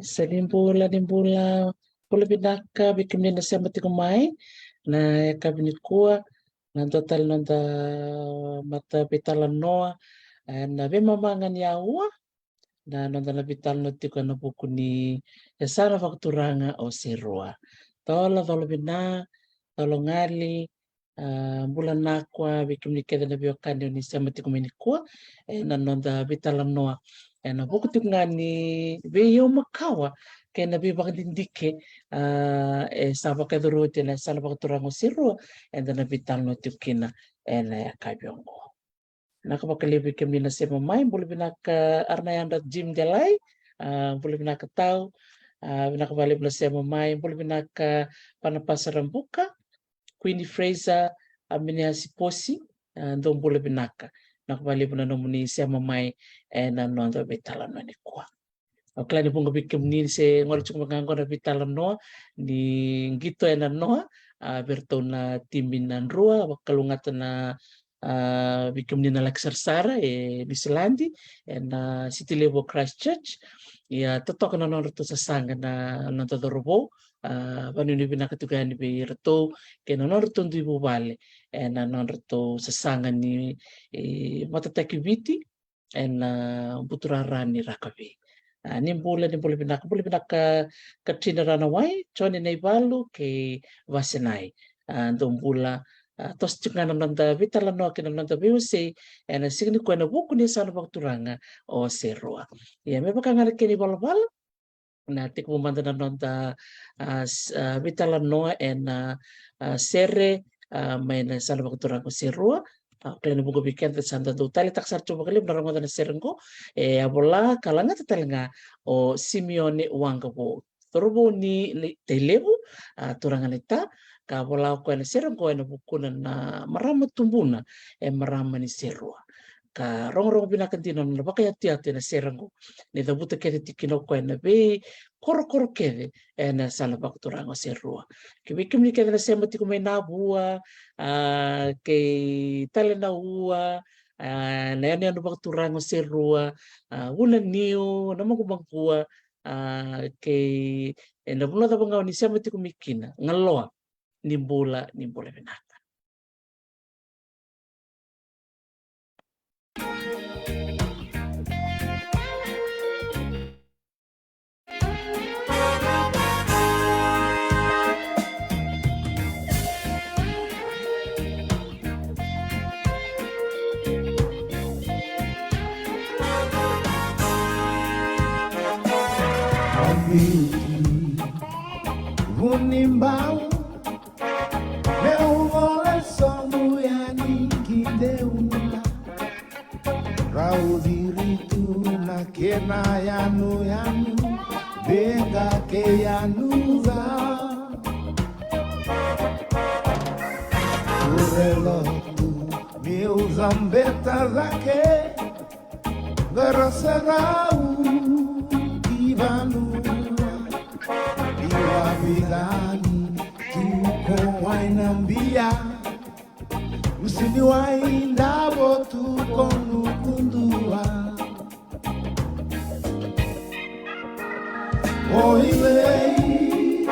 Salimbula pula binaka bikimni na siya matikumay na kabinikuwa na total nanda mata bitalan noa na be mamangan yawa na nanda na bital no tiko na buku ni sana fakturanga o serua tola bina tolo ngali bulan nakwa bikimni keda na biokani ni siya matikumay na nanda bitalan noa na buku ngani beyo makawa kaya nabibakadindike saba kadurute na sana pagturango siro and then nabital no tukina na kabyongo nakapakalibi kami na si mamay boleh binaka arnayanda gym jalay boleh binaka tao binakabalik na si mamay boleh binaka panapasaran buka Queenie Fraser aminya si Posi doon boleh binaka nakabalik na nomuni si mamay na nondo bitalan na ni kwa Okla ni punga bikim ni se ngol chuk mangango na bitalan no ni gito ena no bertona timinan rua wakalungata na bikim ni na laksarsara di Selandi na City Level Christchurch ya totok na non reto sasanga na non todorobo panuni binakatugan ni reto ke non reto ndu ibubale na non reto sasanga ni matatakibiti na buturarani rakabi nimbula binaka katrina ranawai choni na ibalu ke vasenai ndombula tos chingana nanda vitala no kina nanda biuse na signi ko na buku ni sana bakturanga o serua ya me bakanga kini balbal na tikmo manda na nanda vitala no sere may na sana bakturanga o serua Kaya buku bikin santa tu tali tak sarco bakali benar na serengko abola kalanga tatalanga o Simeone Wangabo Torbo ni telebu turangan ita ka bola ko na serengko na buku na marama tumbuna marama ni serua ka rong binakantino na baka yati na serengko ni dabuta kete tikino ko na be koro kede na sana bakturang o serua kibikim ni kede na semati ko may nabua kay talena ua na yan bakturang o serua ulan niyo na magubangkuwa kay nabula da bangaw ni semati ko mikina ngaloa nimbula binaka Unimbao meu vole sombu yani kideuna raudiritu na kena yanu benga ke yanuza urelotu meu zambeta zake garasarau kibanu Bilani tuko wainambia usini waindabo tuko nukundua oilei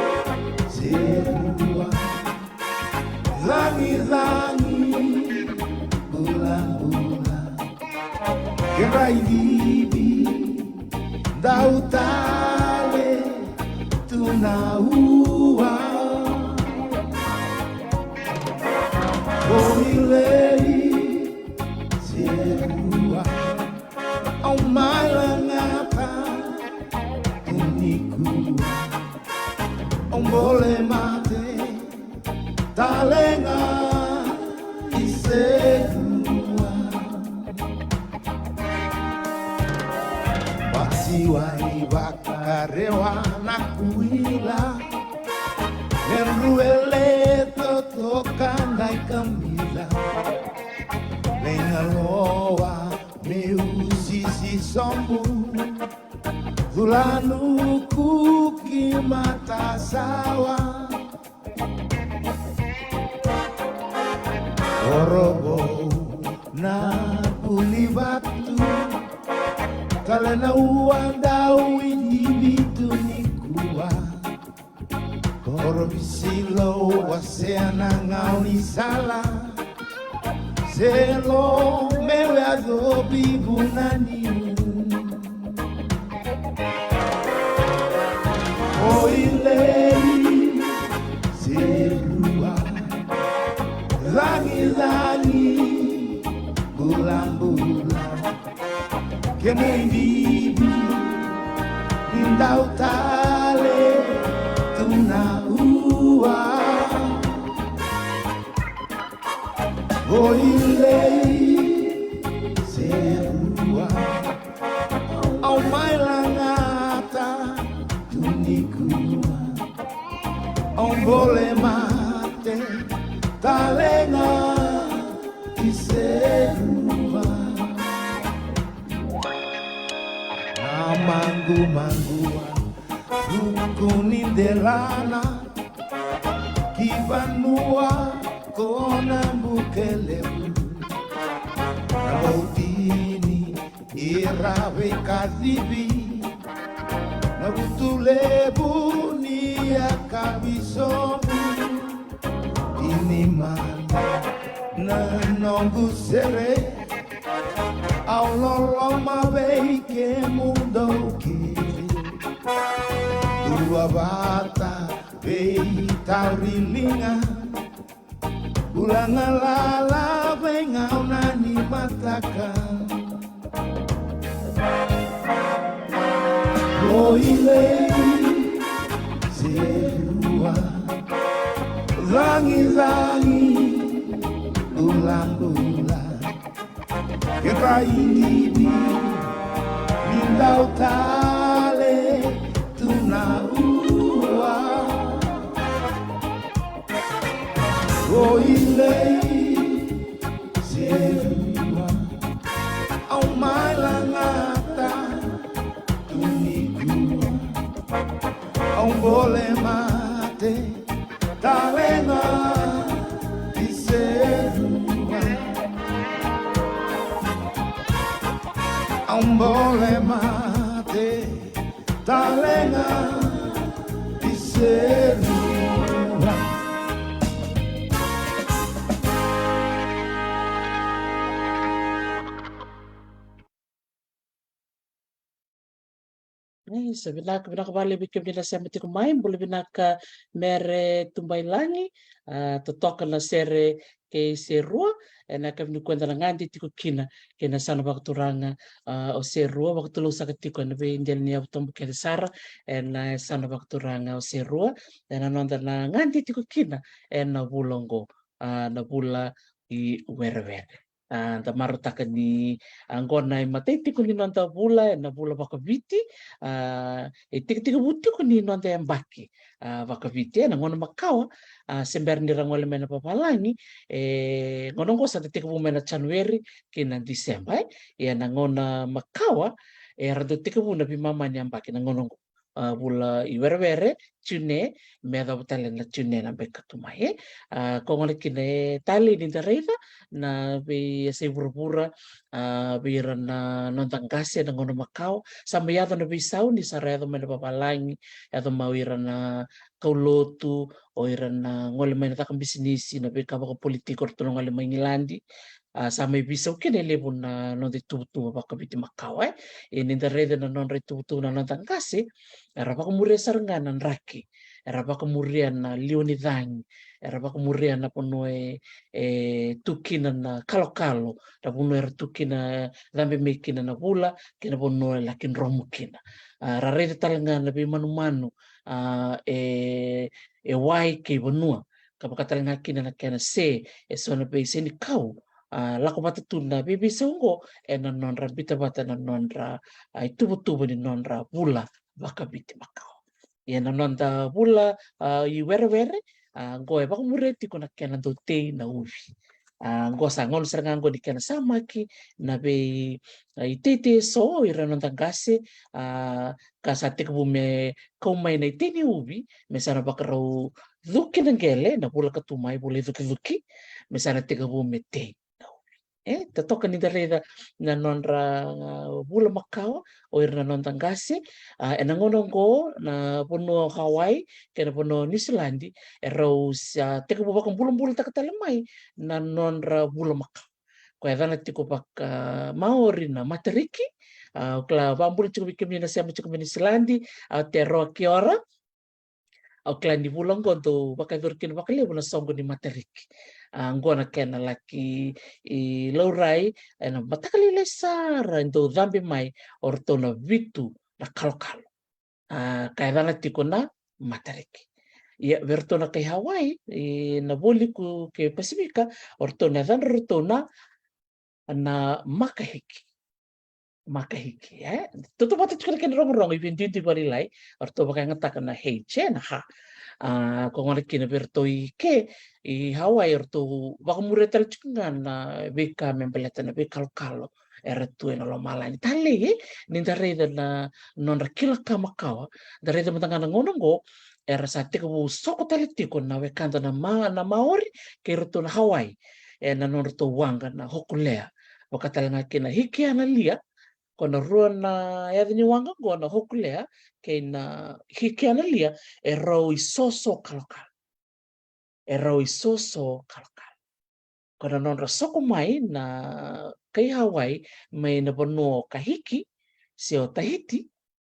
serua zangi bula kebaidibi dautale tunaua oilei serua au malangapa unikua ombole mate talenga iserua wasiwai bakarewa na kuila Neruele totokanda ikamila Lengaloa meusisi sombu Zulanu kuki mata sawa Orobo na pulibatu na uandau individu ni kuwa Koro bisilo waseana ngau ni sala Selo mewe adobi bunani Oilei Selua Langi Bulan-bulan Kemudibi Indau tale Tuna ua Oilei Selua Au mai langata Tunikua Au boleh mate Talenga Iserua Manggu-manggua Rukuni delana Kibanua Kona bukelebu Nautini Irawe kazibi Nabutulebu Ni akabisomu Ini mana Nanongu sere Aulolo mabei ke mundo kiri Dua bata bei taurilinga Ulang lala bengau nani mataka Oilei Selua Langi-langi Ulang-ulang Kita ini Lindau tale Tuna ua Oilei Selua Au mai langata Tunikua Au boleh mate Talenga Diserua Au boleh mate Talenga Diserua Sabinaka binaka vale bikim nila sema tiku mai boleh binaka mere tumbai langi totoka na sere ke serua na kami kwenda na ngandi tiku kina kena sana wakturanga o serua waktu lu saka tiku na be indian ni abutombu ke sara na sana wakturanga o serua na nonda na ngandi tiku kina na bulongo na bula I were da marutaka ni angona I mateti ko ni nonda bula na bula wakaviti e tika buti ko ni nonda mbaki wakaviti na ngona makawa sember ni rangole mena papalangi ngono ngosa tika mena Januari kina Desember na ngona makawa rado tika na bimama ni mbaki na ngono bula I were tune meda butale na tune na bekatumai ko ngone kine tali ni reida na be se burbura bira na nontang kasi na ngono makau sama yato na bisau ni sarado mena papalangi yato mawira na kaulotu o ira na ngole mena takang bisnisi na be kabaka politiko tulong ngole mangilandi sama bisau kene lebu na non tu baka biti makau ini reda na non tu na nontang kasi era baka muria saranganan raki era baka muria na lionidangi era baka muria na ponoe tukina na kalo da ponoe era tukina dambe mekina na bula kina ponoe lakin romu kina rareda talanga na be manu wai ke bonua kapaka talanga kina na kena se sona be seni kau lako bata tuna bibi songo na nonra bita bata na nonra tubu ni nonra bula baka biti makau na nonda bula I were goe baka mureti kona kena do te na uvi go sangon seranga go di kena samaki na be I tete so I nonda gase kasate ko me komai na teni uvi mesana baka ro duki na gele na bula katumai bule duki mesana teka me te Tatoka ni dareda na nonra bula Macau o na non tangasi e nangonongo na pono Hawaii ke na pono New Zealand e rose teka bubakang bulan-bulan takatalamai na nonra bula Macau. Ko e dana tiko baka Maori na matariki o kla bambula tiko bikimi na siama tiko New Zealand te roa ki ora au klani bulang ko to baka dorkin baka le na songo ni matariki. Ngona kena laki I laurai na matakali le sara ndo dhambi mai orto na vitu na kalokalo. Kaya dana tiko na matariki. Ia verto na kay Hawaii na boli ku ke Pasifika orto na dhan roto na makahiki. Makahiki tutu bata tiko ken rong even di barilai orto baka ngata na heiche na ha ko ngona kina verto ke I Hawaii orto baka muretal tiko na beka membeleta na beka kalo era tu na lo malani tali ni dareda na non rakila kamakawa dareda matanga ngono ngo era sa tiko soko tali tiko na wekanda na Maori ke roto na Hawaii na non roto wanga na hokulea wakatala kina hiki ana lia kona rua na ni wanga kona hokulea ke na hiki ana lia e rau I soso kalokal. E rau I soso kalokal. Kona non soko mai na kai Hawaii mai na bono kahiki se o Tahiti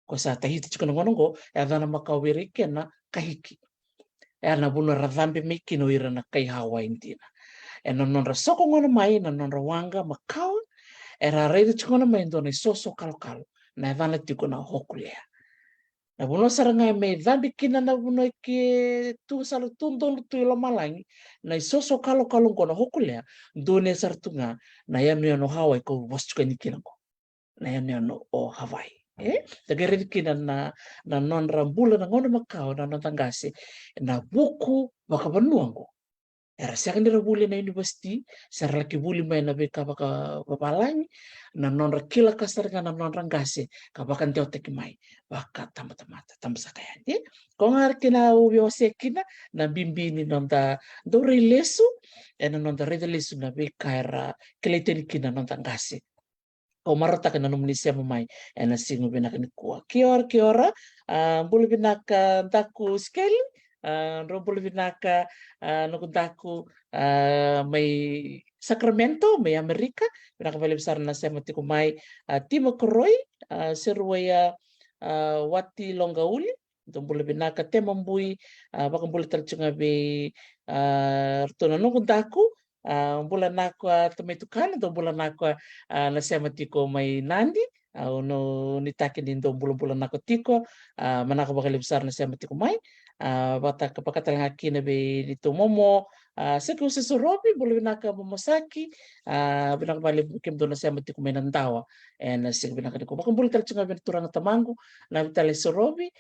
ko sa Tahiti chikona ngonongo e adana makawiri kena kahiki. E ana bono radhambe me kino ira na kai Hawaii ntina. E non soko ngono mai na non wanga Macau era reida chikona mai ndona soso kalokalo na vana tiko na hokulea na bono saranga me dhambi kina na bono ke tu salu tundo tu ilo malangi na soso kalokalo ngona hokulea ndone sartunga na yano Hawaii ko waschuka nikina ko na yano o Hawaii tagare kina na non rambula na ngona Macau na non tangasi na buku bakabanuango era sekandira buli na university sara laki buli mai na beka baka babalangi na non rakila kasar na non rangase ka baka ndeo teki mai baka tamata sakaya ko ngar kina ubyo sekina na bimbini non da do lesu na non da lesu na beka era keleteni kina non tangase o marata kana no munisia mai na singu binaka ni kuwa kia ora buli binaka taku skeli rombolo vinaka no kuntaku may Sacramento, may Amerika, pinakabali besar na sa matiko may Timo Koroi, Seruaya Wati Longauli, rombolo vinaka temambui, bakang bula talchunga be rtona no kuntaku, bulan nako tumetukan, bulan nako na sa matiko may Nandi, no nitake din do bulan nako tiko, manako bakali besar na sa matiko may, bata kapakatala kina be dito momo sa kusa sorobi bolo binaka momosaki binakabali kim do na siya mati kumain tawa and sig binaka ko bakang bolo talchunga ben turang tamango na bitale sorobi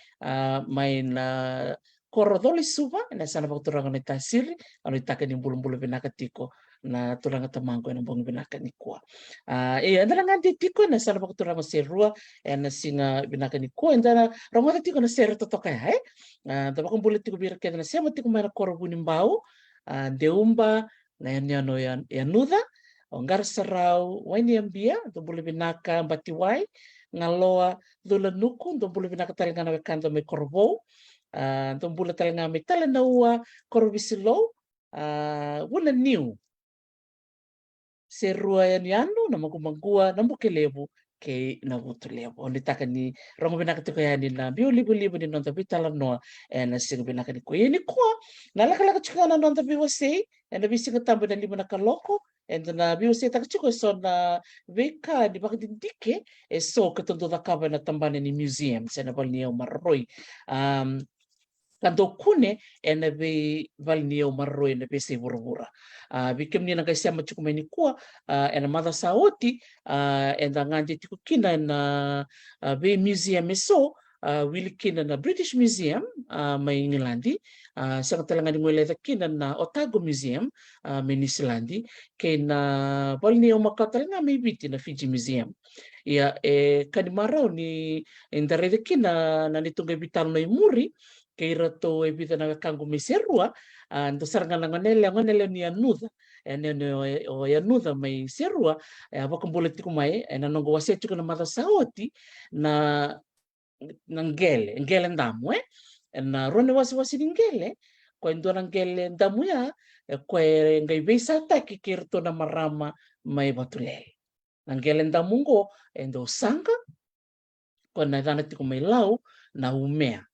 may na korodoli suba na sana bakturang ni tasiri ano itaka ni bulong-bulong binaka tiko na turang tamango na bong binaka ni kuwa andalang nga tiko na sana bakturang serua na singa binaka ni kuwa andana rongota tiko na sero totoka bakang bolo tiko bira kaya na siya mati kumain na korobunin bao deumba na yano yanuda ongar sarau waini ambia do bolo binaka batiwai ngaloa dula nuku do bolo binaka talinga na wekanda me korbo do bolo talinga me tala na ua korobisilo wala new serua yanu na magumagua na mukelebu ke na vutulebu oni taka ni rongo binaka tiko yani na biu libu ni nonta bitala noa na singa binaka ni ko yeni ko na laka chika na nonta biu sei na bisinga tambo na libu na kaloko na biu sei taka chiko so na veka di baka dindike so katondo da kaba na tambane ni museum sena balnia marroi kando kune na be valnia marroi na be se burubura bikem ni naga siya machukumeni kuwa na mother saoti na ngandi tiko kina na be museum so wili kina na British Museum may Ngilandi sa katalangan ng wala kina na Otago Museum may New Zealandi kay na bali niyo makatalangan may biti na Fiji Museum kanimaraw ni indarede kina na nitong bital no muri keira to e pita na kangu miserua ndo sarangana ngonele ni anudha o anudha mai serua avakambole tiku mai na nongo wasetu na mata saoti na ngele ndamu na rone wasi ngele ko ndona ngele ndamu ya ko ngai beisa taki kirto na marama mai batulele na ngele ndamu ngo endo sanga ko na dana tiku mai lau na umea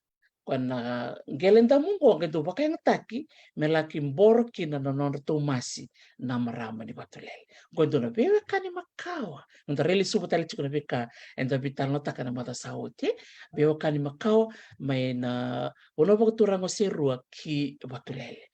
ko na ngele ndamu ngo ngendo bakai taki melaki mboro kina na nono to masi na marama ni batulele ko ndona bewe kani makawa nda reli subu tali tiku na beka enda vital nota kana mata saoti bewe kani makawa mai na ono bakaturango serua ki batulele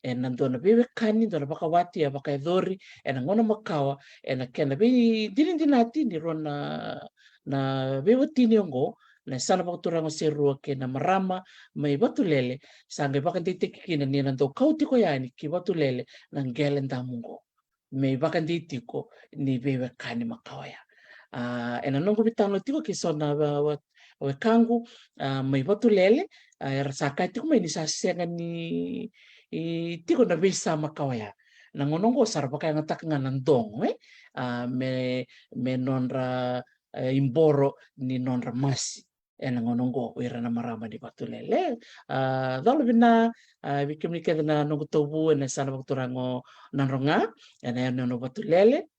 na ndona bewe kani ndona bakawati ya bakaidhori na ngona makawa na kena be dinati ni rona na bewe tini ngo na sana bakaturango serua ke na marama mai batulele sanga bakandite kina ni nando kauti ko yani ki batulele na ngele ndamungo mai bakandite ko ni bewe kani makawa ya na nongo bitano tiko ki sona we kangu mai batulele rasaka tiko mai ni sasenga ni tiko na bisa makawaya na ngonongo sarbaka nga takanga nandong me nonra imboro ni nonra masi na ngonongo wira na marama di batulele dalo bina bikimni keda na nongo tobu na sana bakturango nanronga na no batulele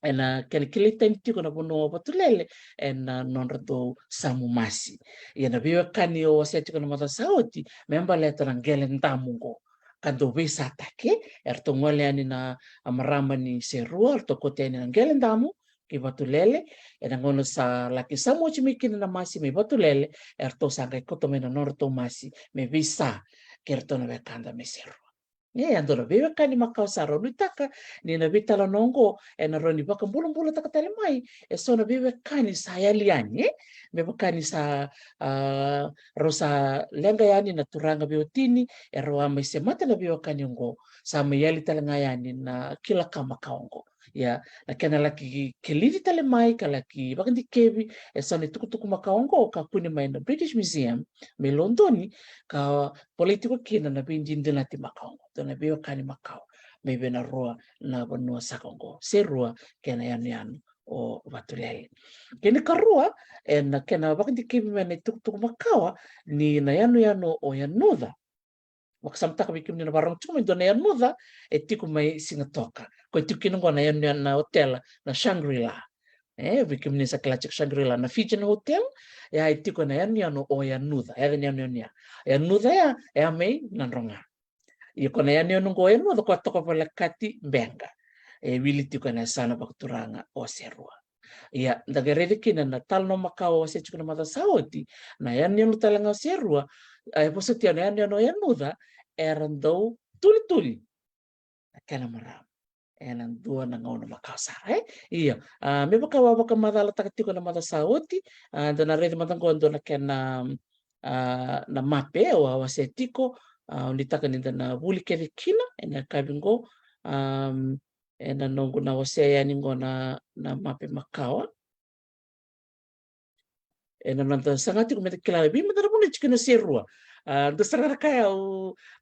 ena kene kilita tiko na bono batulele ena nonrato samu masi na biwa kani o wasetiko na mata saoti memba leta na ngele ndamungo kando bisa take erto ngole ani na amarama ni serua erto kote ani na ngele ndamu ki batulele ena ngono sa laki samu chimikini na masi me batulele erto sanga koto me na norto masi me bisa kerto na bekanda me serua andona bewe kani makau saro nutaka ni na vitala nongo na roni baka mbulu taka tele mai so na bewe kani sa yaliani me kani sa rosa lenga yani na turanga biotini roa mai se mata na bewe kani ngo sa me yali tala ngayani na kila kama kaongo ya na kena laki kelidi tale mai kalaki baka di kebi so ni tuku makaongo ka kuni mai na British Museum me Londoni ka politiko kina na binjindina ti makaongo na bewa kani makau me bena roa na banua sakongo serua kena yan o batulele kene karua na kena bakandi kibi mene tuk makawa ni na yano o yanuda waksamta ka bikim ni na barang cuma do na yanuda tiku mai singatoka ko tiku ngo na yan na hotel na Shangri-La bikim ni sa klachik Shangri-La na Fijian hotel ya tiku na yan o yanuda yanuda ya mai nanronga kona yani nungo eno do kwato ko kati benga wili tiko na sana bakturanga o serua ya ndagerede kina na talno makao se chukuna mata saoti na yani no talanga serua posati na yani no yanuda erando tuli kana maram enan dua na ngono makasa me baka madala takatiko na mata saoti na rede matango ndo na kena na mape o wasetiko unitaka ninda na wuli kere kina ena kabingo ena nongo na wasea ningo na mape makawa ena nanta sangati kumete kila bima dara mune chikina serua do sarara kaya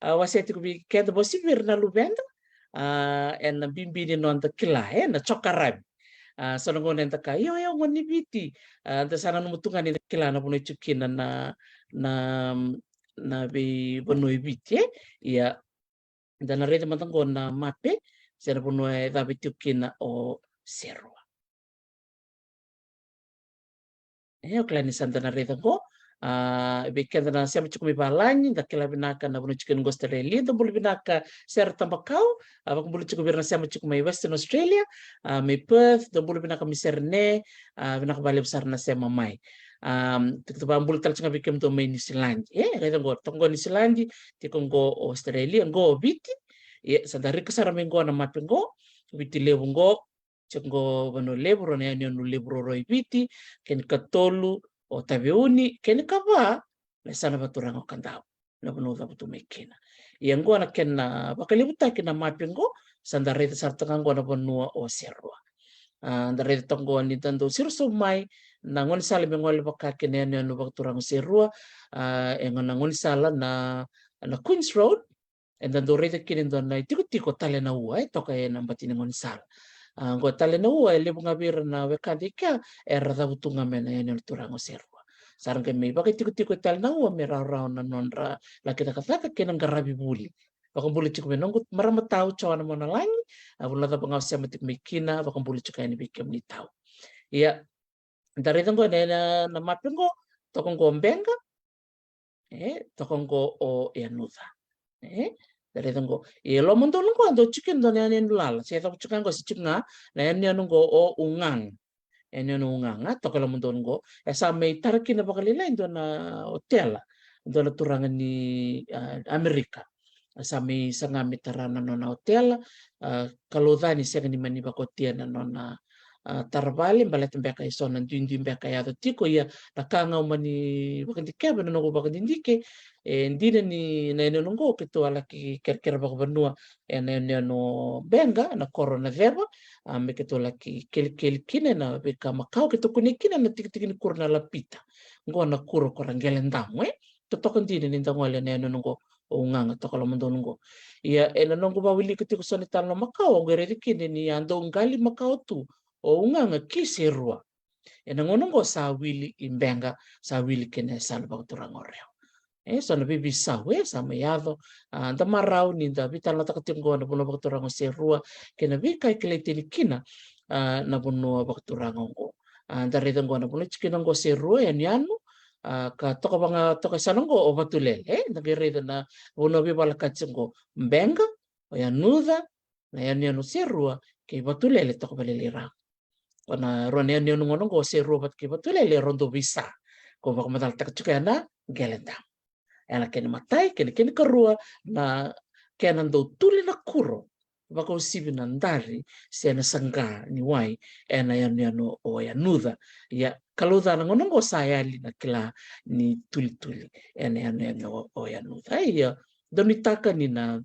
wasea tiku bi kenda bosi na lubenda ena bimbini nonta kila na chokarabi sono ngone enta ka yo ngoni biti anta sana numutunga ni kila na mune chikina na be bonoi biti ya dana rede matango na mape sera bonoi da bitukina o serua o klani santana rede go be kenda na siam chukumi balani da kila binaka na bonoi chicken go Australia do bulu binaka sera tambakau abak bulu chukumi na siam chukumi Western Australia me Perth do bulu binaka miserne binaka bale besar na sema mai bambul tal nga bikem to may New Zealand kaya ngo tongo New Zealand ti kongo Australia ngo biti sa dari kasara mengo na mapengo biti lebu ngo chengo bano lebro na yani no lebro roi biti ken katolu o tabeuni ken kaba na sana baturang kandao na bano da butu mekena ngo na ken bakalibuta ken na mapengo sa dari sartanga ngo na bano o serwa Dari tonggo ni tanto sirso mai na ngon sala me ngol baka kene no bakturang serua engon ngon sala na Queens Road and then do rete kini do na tiko tale na ua toka e na batini ngon sala go tale na ua le bunga bir na wekadika era da butunga mena ene turango serua sarang ke me baka tiko tale na ua me rau na nonra la kita kata kena ngarabi buli bakang buli cik menunggu marama tahu cawana mana langi abula da bangau sia metik mikina bakang buli cik ini bikin ni tahu iya dari tunggu na mapingo tokong go mbenga tokong go o yanuza dari tunggu lo mundo lungo ando chicken do ne lala saya tahu chicken go si chicken na ene nungo o ungang ene ungang tokong lo mundo lungo esa me tarki na bakalila indo na hotel indo na turangan ni Amerika sami sanga mitarana nona hotel kalau dhani sega ni mani bakotia na nona tarbali mbale tembeka isona ndindi mbeka ya tiko ya takanga umani bakandike bana no bakandike ndine ni na eno ngo keto ala ki kerkera bakbanua ene no benga na corona verba me keto la ki kel kine na beka makau keto kunikine na tik ni kurna lapita ngo na kuro korangele ndamwe to ndine ni ndangwale na eno ngo o nganga to kala mundo ngo ia ena nongo bawili ketiko soni talo makau ngere kine ni ando ngali makau tu o nganga kiserua ena ngono ngo sa wili imbenga sa wili kene salba turangoreo so na bibi sawe sa mayado anda marau ni da vitala takatingo na buno bakturango serua kena bikai kletin kina na buno bakturango ngo dari tango na buno chikina ngo serua yanu ka toka banga toka sanongo o batulele nagere na buno bibala katsingo mbenga o yanuda na yanu serua ke batulele toka balelira wana rone ne ngono ngo se robot ke batulele rondo bisa ko bak madal tak chukana gelenda ela ken matai ken karua na kenan do tuli na kuro bako sibi na ndari se na sanga ni wai ena yano o yanuda ya kaluda na ngono ngo sayali na kila ni tuli ena yano o yanuda ya donitaka ni na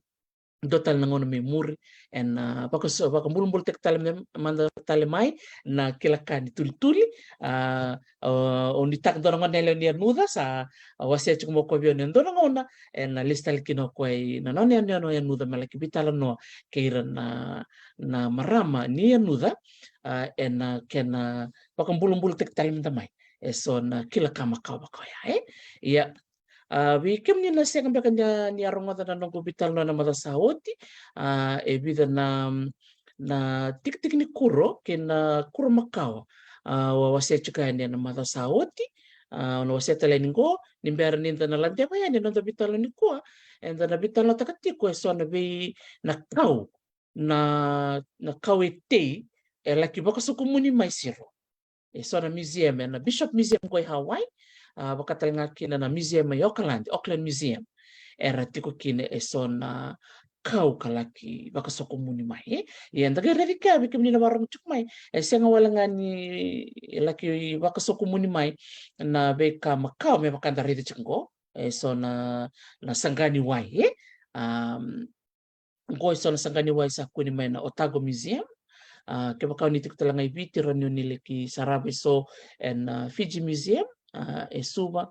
dotal na ngono memori en bako mulumul tek tale manda tale mai na kilakani tuli oni tak dono nele ni nuda sa wase chuk mo ko bio nendo ngona en listal kino ko na no ya nuda malaki bitala no keira na marama ni nuda en kena bako mulumul tek tale manda mai eso na kilakama ka bako ya ya Wikim ni na siya kambia kanya ni aronga na nong bital na mata saoti e bida na tik ni kuro kena kuro makawa wasia chuka ni na mata saoti na wasia teleningo ni mbera ni na lantia pa yan no bital ni ko and na bital na takati ko so na be na kau na kau ete laki baka sa komuni mai siro so na museum na Bishop Museum ko Hawaii bakatal nga kina na museum ya Auckland Museum era tiko kine eson na kau kalaki baka soko muni mai ya ndaga redika bikim ni na marang chuk mai senga wala nga ni laki baka soko muni mai na beka makau me bakanda rede chungo so na sangani wai go so na sangani wai sa kuni mai na Otago Museum ke bakau ni tik talangai biti ranyo ni leki Sarabeso and Fiji Museum suba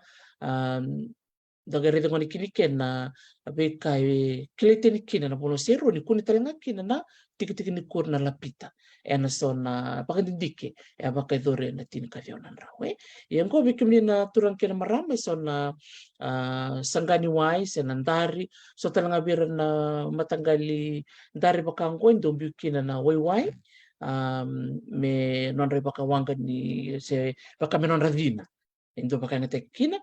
dagare ngoni kini na be kai kleten kina na bono sero ni kuni talenga kina na tiki ni kurna lapita ena sona pakandindike ya bakai dore na tin ka fiona rawe yang ko bikim ni na turang kina marame sona sangani wai senandari so talanga bir na matanggali dari bakangko ndo bikina na wai me non re bakawanga ni se bakame non radina indo baka ngate kina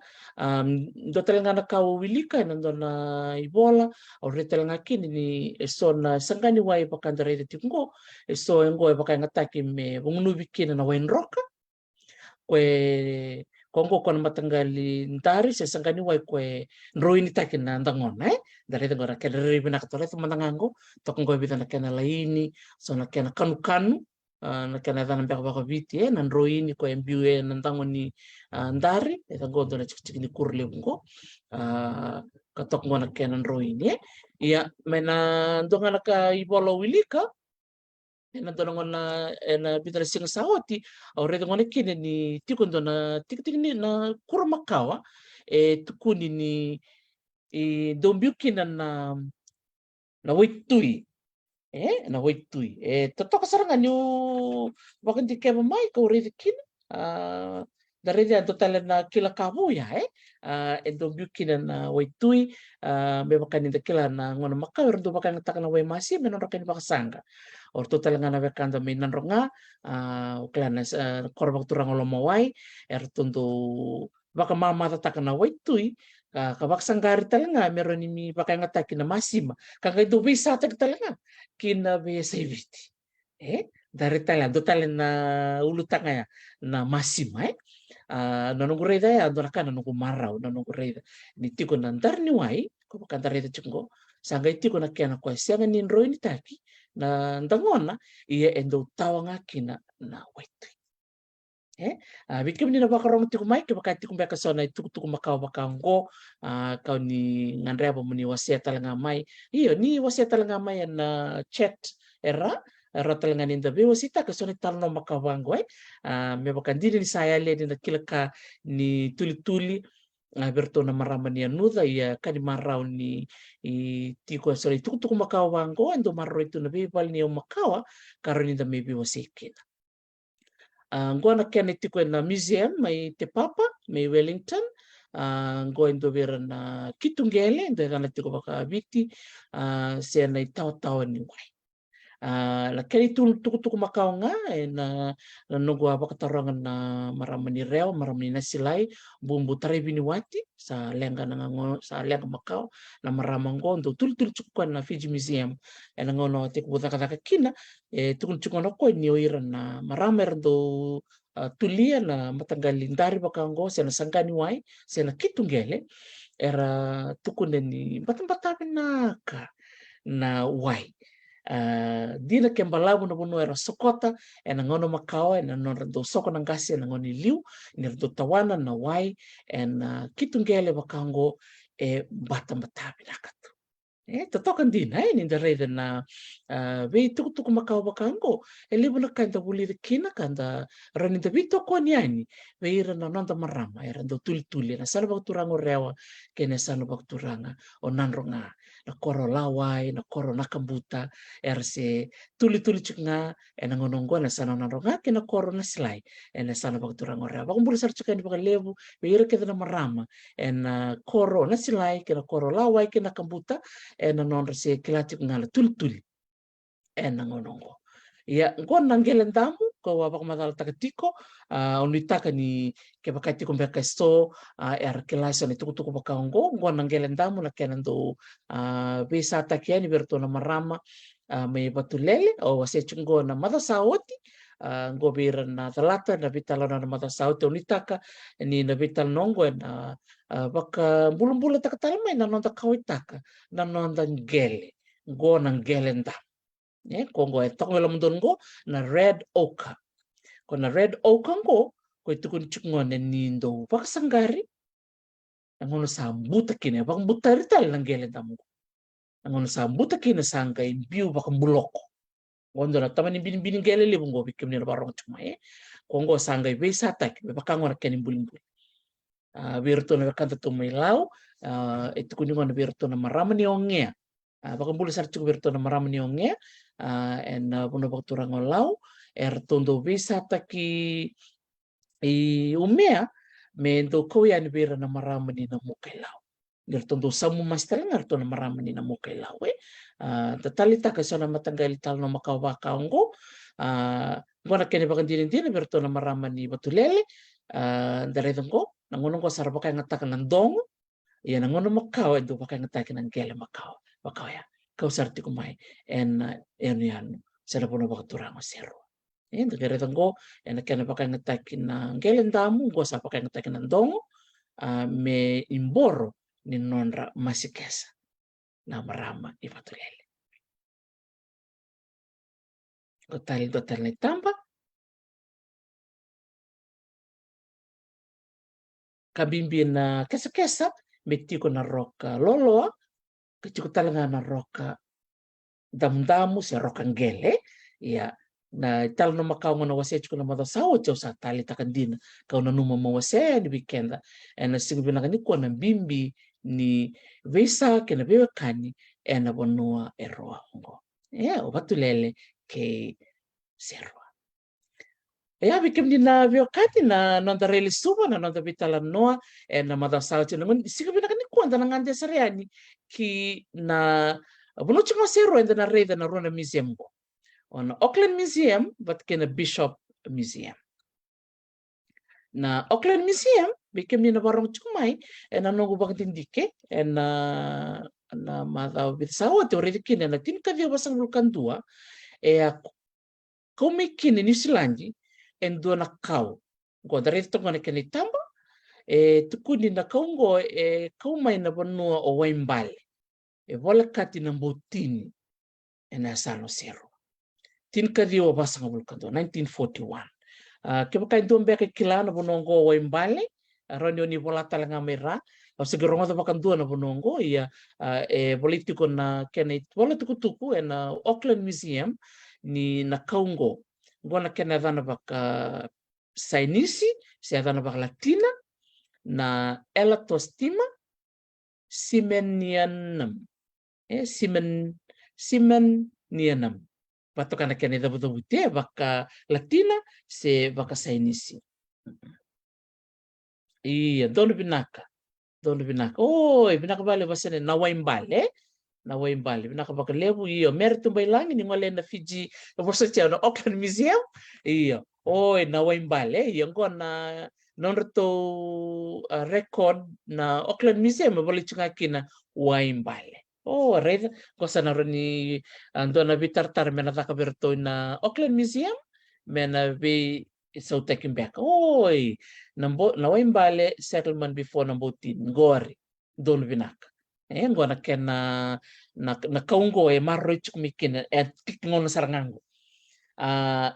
do telenga na kau wilika nando na ibola o retelenga kini ni so na sangani wai baka ndare te tingo so ngo baka ngataki me bungnu bikina na wain roka kwe kongo kon matangali ntari se sangani wai kwe nroini takin na ndangon dari tengora ke dari bina katole tumandangango tokongo bitana kana laini so na kana kanu na kana dana baka biti na nroini ko MBA nantango ni ndari etango dona chik ni kurle bungo katok ngona kana nroini ya mena ndonga naka ibolo wilika na dono na bitara singa saoti au re ngone kine ni tikundo na tik ni na kura makawa tukuni ni dombiukina na waitui na waitui totoka saranga ni wakan di kema mai ko re kina dari dia total na kila kamu ya dombiukina na waitui me makan ni kila na ngona makawa ndo makan takana wai masi menorokan bakasanga or total nga na bekanda may nanronga uklana korba turang olomawai tundu baka mama tataka na waitui kabak sanggari talaga meron ni baka nga taki na masima kanga do bisa tak talaga kina be saviti dari tala do tala na ulutanga ya na masima nanungu reda ya do nakana nungu marau nanungu reda ni tiko nandar ni wai ko baka reda chungo sanga itiko na kena kwa sianga ni ndro ni taki na ndangona ia endo tawanga kina na waitui bikim ni na bakarong tiku mai ke bakati kumbeka sona tuku makau bakango kau ni ngandreba muni wasia talanga mai iyo ni wasia talanga mai na chat era talanga ni ndabe wasita ke sona talno makawango me bakandiri ni saya le ni kilaka ni tuli berto na marama ni anuda ia kani marau ni tiko sona tuku makawango endo marro itu na bebal ni o makawa karo ni ndabe wasikina ngoa na kena tiko na museum mai te papa mai Wellington ngoa ndo vera na kitungele ndo kana tiko baka viti se na tau ni wai la keni tuku makau nga na nungu abakataranga na maramani reo maramani nasilai bumbu taribi ni wati sa lenga na sa lenga makau na maramango ndo tuli cukukan na Fiji Museum na ngono tiku butaka kina tukun cukono ko ni oira na maramer ndo tulia na matanggali ndari bakango se na sangani wai se na kitungele era tukune ni batambatabi na wai dina kembalabu na buno era sokota na ngono makao na non do soko na ngasi na ngoni liu ni do tawana na wai kitungele bakango batambatabi nakatu totokan din ni dareda na be tuku makao bakango libu na kanda buli kina kanda rani da bito ko niani be ira na nonda marama era do tuli na sana bakturanga rewa kene sana bakturanga o nanronga na koro lawai na koro nakambuta era se tuli chunga na ngonongo na sana nanronga kena koro na silai na sana bakturanga rewa bakumbulu sar chuka ni bakalebu be ira keda na marama na koro na silai kena koro lawai kena kambuta na non se kilati ngala tuli na ngonongo ia ngona nangelen tamu ko wabak madal takatiko unitaka ni ke bakati ko beka sto kelasa ni tuku bakango ngona nangelen tamu na kenando bisa takiani berto na marama me batulele o wase chungo na mata saoti ngobira na talata na bitalo na mata saoti unitaka ni na bital nongo na baka bulum takatalma na nonda kawitaka na nonda ngele ngona ngelen tamu kongo tongela mundongo na red oak ko na red oak ko tukun chungon ni ndo paksangari ngono sambuta kine bang butari tal nangele tamu ngono sambuta kine sangka biu bak buloko ngondo na tamani bin gele le bungo bikim ni barong chuma kongo sangga be satak be bakangor kenin bulin virtu na kanta tumailau itu kuningon virtu na maramani ongea bakambulu sar cukup virtu na maramani ongea puno bakturang olau tondo bisa taki umea mendo koyan bira na maramani na mukailau tondo samu mastel ngarto na maramani na mukailau tatalita kasona matanggali tal no makawakaongo ngona kene bakandinin virtu na maramani batulele dari tengko nangono ko sarap kay ngatakan ng dong yan nangono makao ito bakay ngatakan ng gele makao ya kau sarti kumai yan sa po na bakaturang o zero dari tengko yan kaya bakay ngatakin ng gele damu ko sa bakay ngatakin ng dong me imboro ni nonra masikesa na marama ipatulele total na tamba kabimbin na kesa metiko na roka lolo ketiko talaga na roka damdamu sa rokang gele Ia na tala no makau ngona wase chuku na mada sawo chau sa tali takandina kau na numa mo wase ni weekenda na singu bina kani kwa na bimbi ni vesa ke na bewa kani na bonua roa ngo o batulele ke serwa bikim ni na veo kati na nonda rele suba na nonda vitala noa na mada sawo chau na singu bina kani kwa na ngande sareani ki na bono chunga serwa na reda na rona museum ngo on Auckland Museum wat kena Bishop Museum. Na Auckland Museum bikim ni na barong chumai na nongo bakatindike na mada bitsawa te ore kine na tin ka via basang lukan dua kome kine New Zealand dua na kau go dare to ngone kene tamba tukuni na kaungo kaumai na bonua o Waimbale vola kati na mbotini na sano sero tin kadio basang bulkando 1941 ke bakai dombe ke kilana bonongo Waimbale ronyo ni volata nga mera o segerongo to bakando na bonongo ia politiko na kene politiko tuku na Auckland Museum ni na kaungo ngona kene dana baka sainisi se dana baka latina na elatostima simenianum simenianum patokana kene da bute baka latina se baka sainisi iya dono binaka binaka bale basene na Waimbale binaka baka lebu iyo merito bailangi ni ngole na Fiji boso tia na Auckland Museum iyo na Waimbale iyo ngona nonreto record na Auckland Museum bole chunga kina Waimbale reda kosa na roni andona bitartar mena taka berto na Auckland Museum mena be so taking back na Waimbale settlement before number 10 ngori don binaka ngona kena na kaungo marro chukmikina tikngon sarangango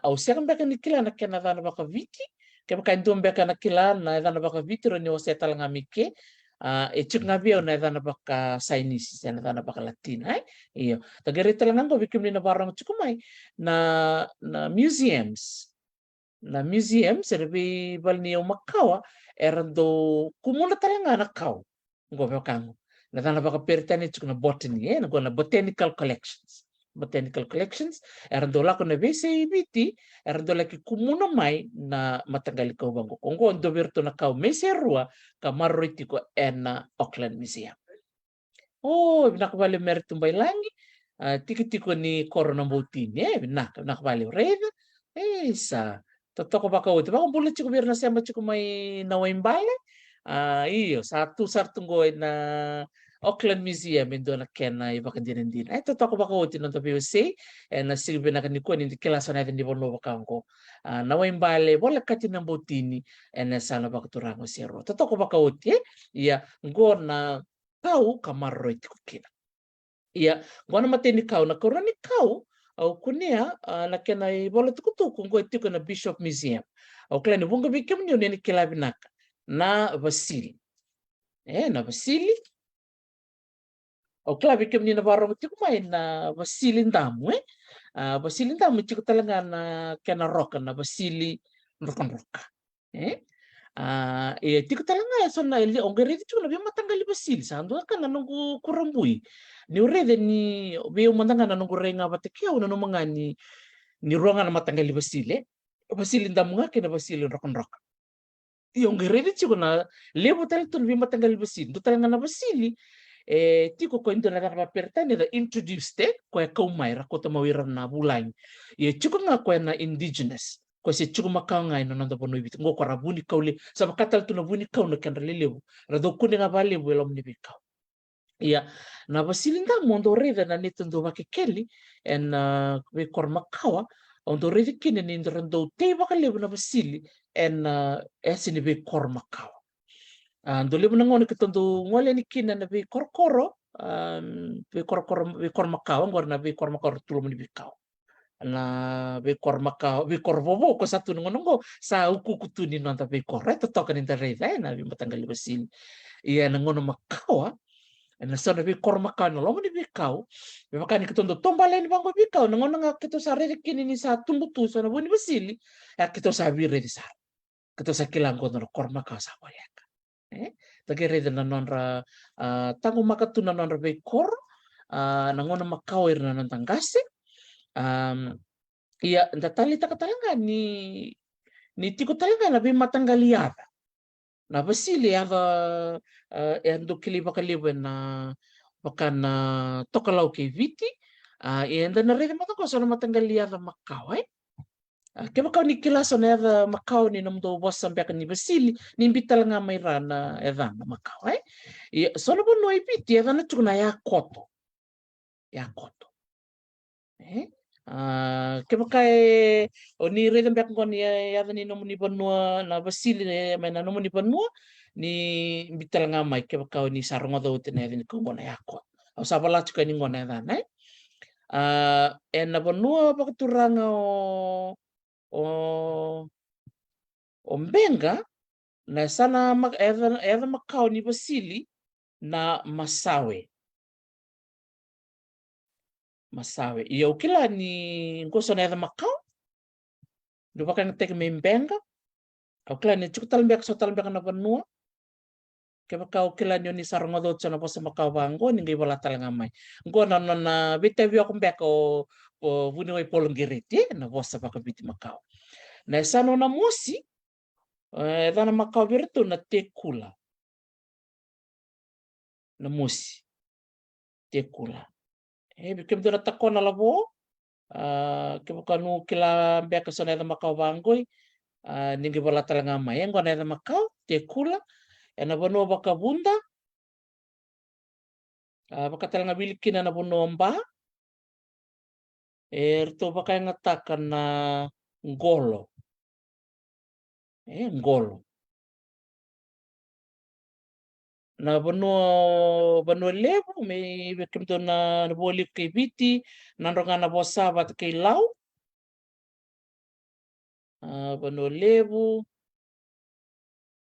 au sekam beka nikila na kena dana baka viti ke baka ndom beka na kila na dana baka viti roni o setal ngamike chuk ngabia na dana baka sainisi na dana baka latina iyo tagare talangango bikim na barang chukumai na museums serbi balni o makawa erando kumuna talanga na kau ngobe kango na dana baka pertani chuk na botany na gona botanical collections erando lako na bese ibiti erando laki kumuna mai na matagali kau bango kongo ndo berto na kau meserua kamarroitiko na Auckland Museum binakabali merito bailangi tiki-tiko ni corona mbotini binakabali reda sa totoko baka uti baka bule chiko bir na sema chiko mai na Waimbale iyo satu sartungo na Auckland Museum indo na kena ibaka din totoko baka uti no to say na silbe na kaniko ni kilasa na din bono baka ko na Waimbale bola kati na mbotini na sana baka turango sero totoko baka uti iya ngona kau kamarro itiko kina iya ngona mateni kau na koroni kau au kunia na kena bola tukutuku ngo itiko na Bishop Museum au klani bunga bikim ni ni kilabinaka na Vasili na Vasili au klabi bikim ni na baro tiko mai na Vasili ndamu Vasili ndamu tiko talanga na kena roka na Vasili roka tiko talanga so na ili ongeredi tiko na bia matangali Vasili sando kana nungu kurambui ni urede ni bia mandanga na nungu renga batekia una no mangani ni ruanga na matangali Vasili ndamu ngake na Vasili roka ongeredi tiko na lebo tal tun bia matangali Vasili do talanga na Vasili tiko ko indo na kana pertani da introduced ko kaumai rakota mawira na bulai tiko nga ko na indigenous ko se chuku makau ngai no nanda bono ibit ngo ko rabuni kaule sama katal tu na buni kau na kan lelebu rado kune nga vale welom ni bikau na Vasili nda mondo reda na nitendo bakekeli we kor makawa ondo reda kine ni ndondo te bakalebu na Vasili esini be kor makawa ando lebu na ngone kitondo ngole ni kina na be korkoro be kor makawa ngor na be kor makor tulum ni bikau na bekor bobo ko satu ngonongo sa uku kutuni nonta bekor totokan interreda na bi matanggali Vasili iya ngono makawa na sana vi kormaka na lo ni vikau ve makani kitondo tombalen bango vikau na ngona nga kito sa re kini ni sa tumbutu so na buni basili ya kito sa vire di sa kito sa kilango no kormaka sa koyaka tagare na nonra tango makatu na nonra ve kor na ngona makau ir na nantangase ia ndatali takatalanga ni tiko talanga na ve matangaliada na basili ava ando kiliba na bakana tokalau ke viti e anda na rede matako so na matanggali ava makau ke makau ni kilaso na ava makau ni namdo bossa mbeka ni basili ni bitalanga mai rana eva na makau e so na bono ipiti eva na tukuna ya koto ke makai ni rede mbeka ngoni ava ni nomuni banua na basili mai na nomuni banua ni bitalanga mai ke makau ni sarunga do tene ni kongona yakot au sabala tuka ni ngona dana e na banua pakaturanga o mbenga na sana eva makau ni basili na masawe ia ukila ni ngoso na eva makau do bakang tek me mbenga au kila ni chukutal mbeka na banua ke makau kila ni sarunga do tsana posa makau bango ni ngai wala talanga mai ngona na bite vi ako mbeka o vuni oi polongiriti na posa baka biti makau na sano na musi dana makau virtu na tekula na musi tekula bikem do na takona labo ke makanu kila mbeka sona da makau bangoi ni ngai wala talanga mai ngona da makau tekula na bono baka bunda baka talanga bilikina na bono mba erto baka ngataka na ngolo ngolo na bono levo me bekem do na boli ke viti na ronga na bosa bat ke lau bono levo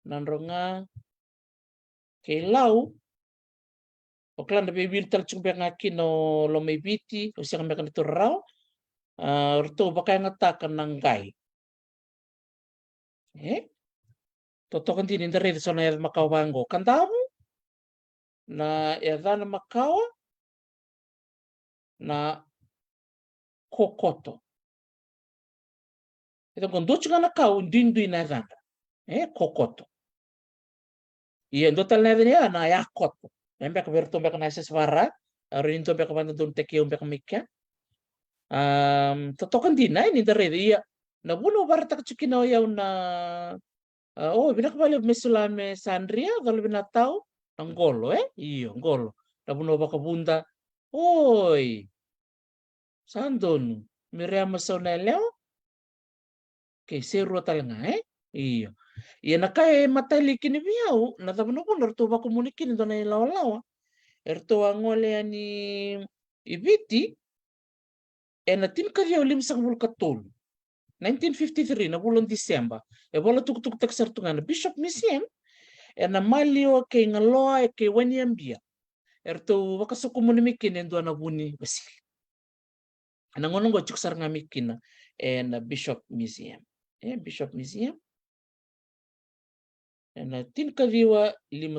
na ronga ke lau o klanda be bil tal chumbe ngaki no lo me viti o siang mekan itu rau orto baka ngataka na ngai toto kan tini ndare so na makau bango kandamu na na makau na kokoto ito kon dochu na kau dindu na zanda kokoto ia ndotal na na yakoto embe ka berto be na seswara rin to be ka banda don teke be ka mikya toto kan dina ni ndare ia na buno barata ka chukina ya na binak balik mesulame sandria kalau binatau ngolo iyo ngolo na buno baka bunda oi sandon miriam soneleo ke seru talanga iyo ia nakai matali kini biau na tabuno pun erto baka komunikin do na lawa erto angole ani ibiti na tin kariau limsang bulkatul 1953 na bulan Disemba bola tuk tak sertungan Bishop Museum na malio ke ngaloa ke wanyambia erto baka sokomunimikin endo na buni basil na ngono go chuksar ngamikina na Bishop Museum Bishop Museum na tin kariwa 5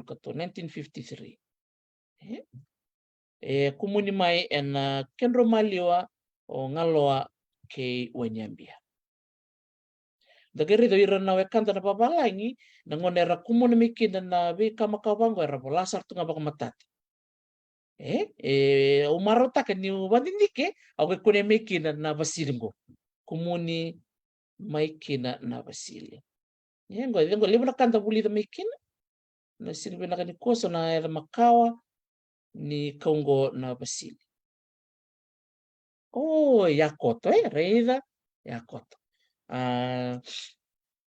kato 1953 kumuni mai na kenro malio o ngaloa ke wanyambia dagere do irana we kanta na babalangi na ngonera kumuni mikina na be kamakawango era bolasar tunga baka matati umarota ka ni wandindike au kune mikina na basilingo kumuni maikina na basili ngo lima na kanta bulida mikina na silbe na kani koso na era makawa ni kaungo na basili yakoto reida yakoto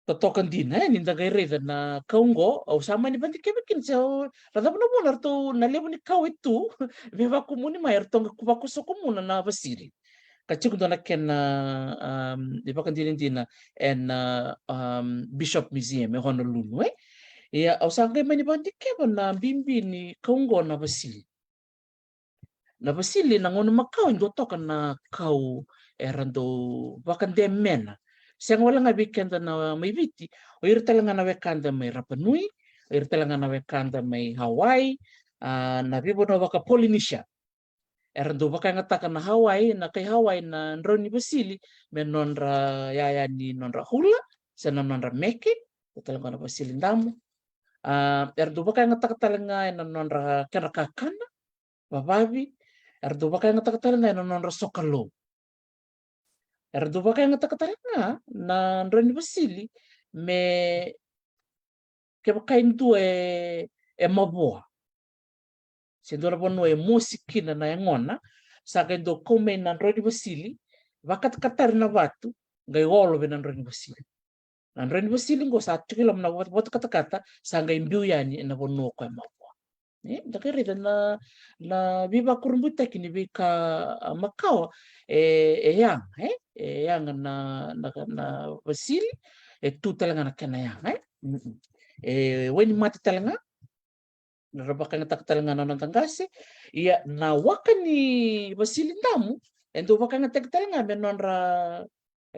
totokan dina ni dagai reida na kaungo au sama ni bandi kebekin so rada no molar to na levo ni kau itu beba kumuni mayer to kuba kuso kumuna na basiri kachik do na ken di bakan dina Bishop Museum Honolulu Ia au sangkai mani bandike na bimbi ni kaungo na Vasili. Na Vasili na ngono makau indo toka na kau erando wakande mena. Siang wala nga weekend na may viti, o irtalanga na wekanda may Rapanui, o irtalanga na wekanda may Hawaii, na bibo na waka Polynesia. Erando baka nga taka na Hawaii, na kay Hawaii na Nroni Vasili, may nonra yaya ni nonra hula, sa nonra meke, talanga na Vasili ndamu. Erdo baka nga taka talanga na nonra kanakakana, bababi, erdo baka nga taka talanga na nonra sokalo. Erdo baka nga taka talanga na Nroni Vasili, me ke baka indu e maboa. Sendora bono e musikina na engona, saka indo kome na Nroni Vasili, vakat-katar na batu, ngai olo be na Nroni Vasili. Na Nroni Vasili ngo sa tukilam na watu kata-kata, sanga imbiu yani na bono ko e maboa. Dakarita na biba kurumbuta kini bika makawa yang yang na Vasili tu talanga na kana yang weni mati talanga na rabaka nga talanga na tangase ia na waka ni Vasili ndamu endo baka nga talanga me nonra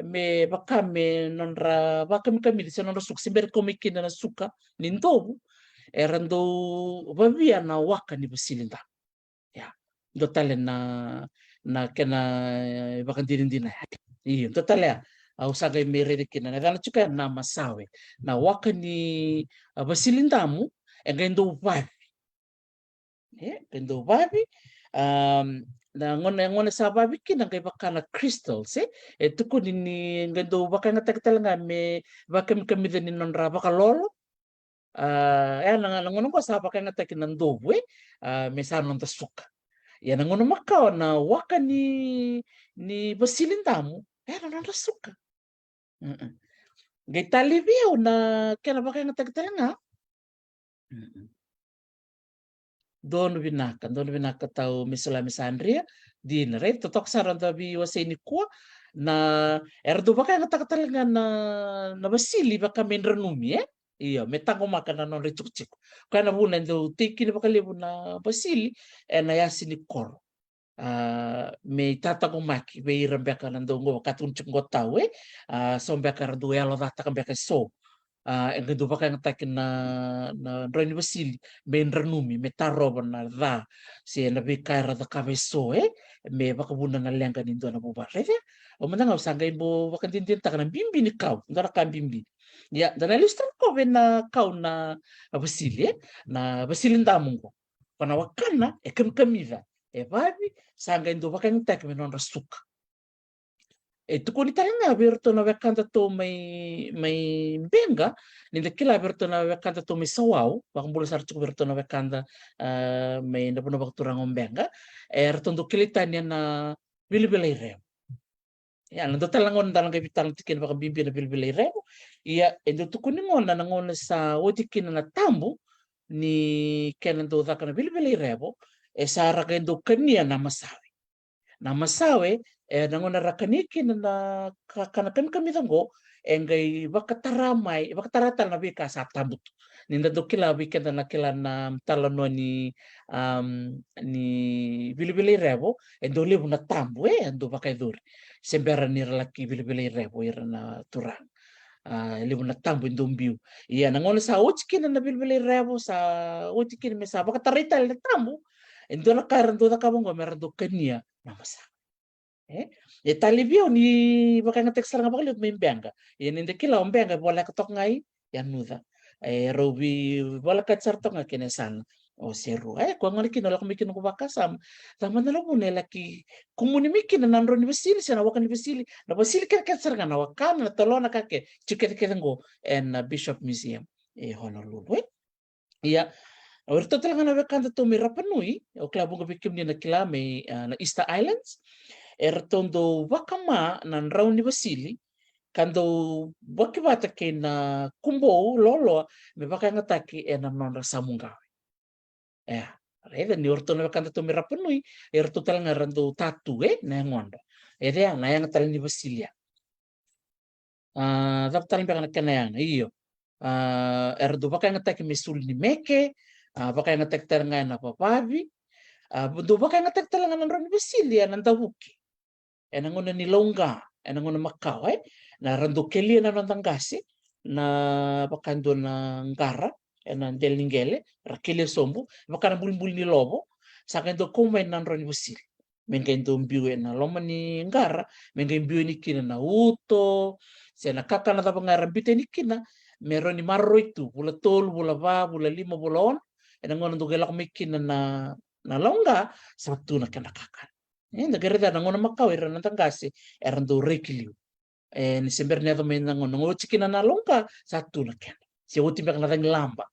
me baka me nonra baka mi kamili se nonra suka simber komikina na suka ni ndobu erando vavia na waka ni Vasili ndamu ya ndo tale na kena bakandindina iyo ndo tale au saga merede kina na dana chuka na masawe na waka ni Vasili ndamu engendo vavi engendo vavi na ngona sa vavi kina ngai bakana crystals tuku ni ngendo bakanga taktalanga me bakam kamidani nonra bakalolo nangono ko sa baka nga takin ng dobo may sanon ta suka. Yan nangono makaw na waka ni Vasili ndamu nanon ta suka. Gay talibiyaw na kaya baka nga tagtalanga. Doon binaka tao misula misandria di na rin totok saran tabi wasay ni kuwa na erdo baka nga tagtalanga na Vasili baka menranumi Iya, metango makana non ricuk-cik. Kana buna ndo tiki ni bakalibu na Vasili na yasi ni koro. Me tatago maki be irambeka nando ngo katunchuk ngo tawe sombeka rando yalo data kambeka so. Engendo baka ngatakin na Nroni Vasili be nranumi me taroba na da si na be kaira da kabeso me baka buna na lenga nindo na bubare. O mananga usanga imbo baka dindin taka na bimbi ni kau, ndara ka bimbi. Ya, dan ilustran ko na kau na Vasili na Vasili ndamu ko. Pana wakana kamkamiva. Vavi sanga indo baka ntek me non rasuka. Tuko ni talanga aberto na wakanda to may benga ninda kila aberto na wakanda to may sawau bakang bula sarto aberto na wakanda may napuno bakturang benga ertondo kilitan niya na bilibili rem. Yan, nando talangon dalang kay bitalang tikin baka bimbi na bilbilay remo. Iya, endo tukunin mo na nangona sa otikin na tambo ni kenando daka na bilbilay remo, sa rakendo kanya na masawi. Na masawi, nangona rakanikin na kakanakan kami tango, engay bakataratal na bika sa tambut. Ninda do kila weekend na kila na talano ni bilbilay remo, endo libo na tambo endo bakay duri. Sembera ni laki bilibili rebo ira na turang libo na tambo indombiu iya nangono sa utkin na bilibili rebo sa utkin me sa baka tarital na tambo endo na karan do na kabongo meron do kanya na masa talibio ni baka nga tekstar nga bakaliot may benga yan hindi kila benga wala katok ngai yan nuda robi wala katsarto nga kinesan o seru kung nga kinala kumikin ko bakasam tama na labo nila ki kumunimikin na Nroni Vasili siya nawakan ni Vasili na Vasili katsar nga nawakan na talo na kake chikit-kitango and Bishop Museum Honolulu iya orto talaga na wakanda to may Rapanui o klabong kabikim ni na kila may na Easter Islands ertondo wakama na Nroni Vasili kando wakibata kay na kumbo lolo may baka nga taki na nonra samungawi reda ni orto na wakanda to may Rapanui erto talaga rando tatu na ngondo na yang tal ni Vasilia dapat talang baka na kanayang iyo Erdo baka ngatek misul ni meke, baka ngatek terangai na papabi, do baka ngatek terangai na ron Basili anan tawuki. Enanguna ni Longa, enanguna Macau, na rando kelia na nantangasi, na bakando na ngara, na del ningele, rakele sombu, baka na bulbul ni lobo, sa kendo kumay na ron Basili. Mengendo mbiwe na loma ni ngara, mengendo mbiwe ni kina na uto, siya nakaka na tapang ngarambite ni kina, meron ni marro itu, bula tol, bula va, bula lima, bula on, enanguna ndugela kumikina na longa, sa tu na kanakakan. Nagarita na ngona Macau era nantangasi era ndo rekiliu. Ni sember ni ato men ngono ngochi kina na longa satu na ken. Se oti mek na tang lamba.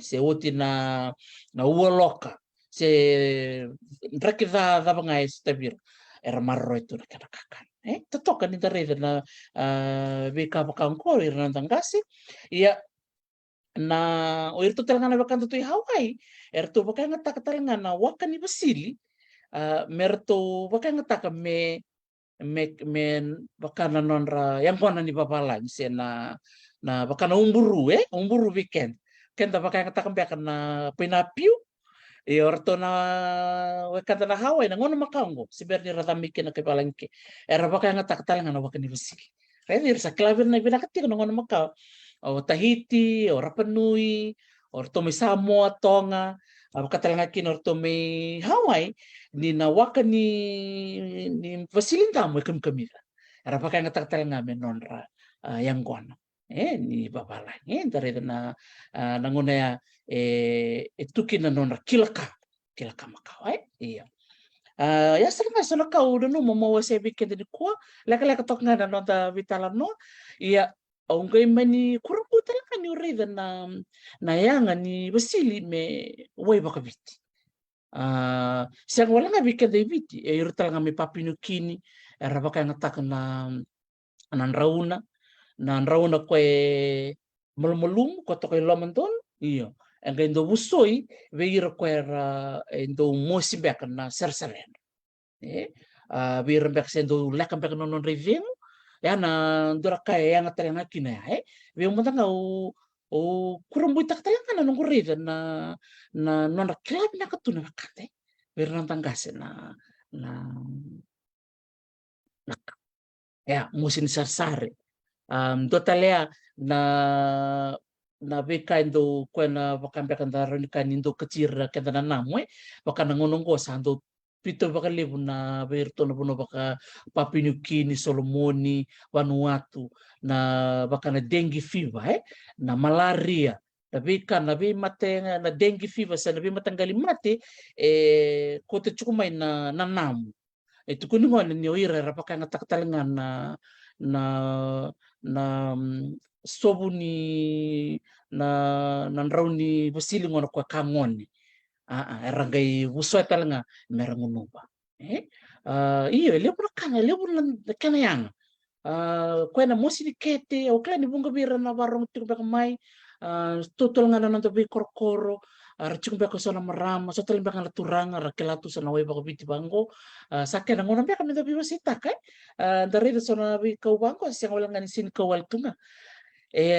Se oti na uoloka. Se rakita da bangai stabir era marro itu na kana kakan. Totoka ni tareda na beka bakangko era nantangasi. Ia na o irto telangana bakanto tu Hawaii. Erto bakanga takatalangan na wakan ni Basili. Merto baka ngataka me baka na nonra yang kona ni babalan siya na baka na umburu weekend kenda baka ngataka baka na pinapiu orto na wekanta na Hawaii na ngono makango si berni ratamike na kipalangke era baka ngataka talangan na baka ni Basili kaya sa klaver na binakati ko na ngono Macau o Tahiti o Rapa Nui o Tome Samoa Tonga katalangan kin orto may Hawaii ni nawaka ni Vasilintamo kamkamira. Era pa kaya ngataktal nga menonra yang kono. Ni babalan. Dari na nangunaya tukin na nonra kilaka Macau. Iya. Ya sering so nakau no mo sebi kende di kwa laka tok nga na nonta vitala no. Iya aunque mani kurang talaga ni urida na yanga ni Vasili me way bakabiti. Siang wala nga bika David irutal nga may papinukini era baka ngatak na nanrauna kwe malmalum ko to kay lamanton iyo ang kendo busoy veira kwera endo mosibek na serseren bek sendo lekam bek non review ya na dura kay nga tala nga kina ve mo nga o kurang buitak talaga na nung kurida na nona club na katuna bakate pero nang tanggase na ya musin sarsare totalea na beka indo kwena bakambe kandaro ni kanindo kecira kenda na namwe baka nangonong ko sando pito baka libu na berto na puno baka Papinukini, Solomoni, Vanuatu na baka na dengue fever na malaria nabi mate na dengue fever sa nabi matanggali mate kote chukumay na namu ito kuno mo ni oira baka nga takatalangan na sobu ni nanraw ni Vasili ngono kwa kamoni erangay busoy talanga merang unuba iyo lebur kana yang kwena mosi ni kete o klani bunga bira na warong tuk mai tutol nga na tabi korkoro archung beko sona marama so talim baka naturanga rakelatu sa naway baka biti bango sakya na ngunang beka nito bibasita kay dari sona bi kaubango siyang walang ganisin kawal tunga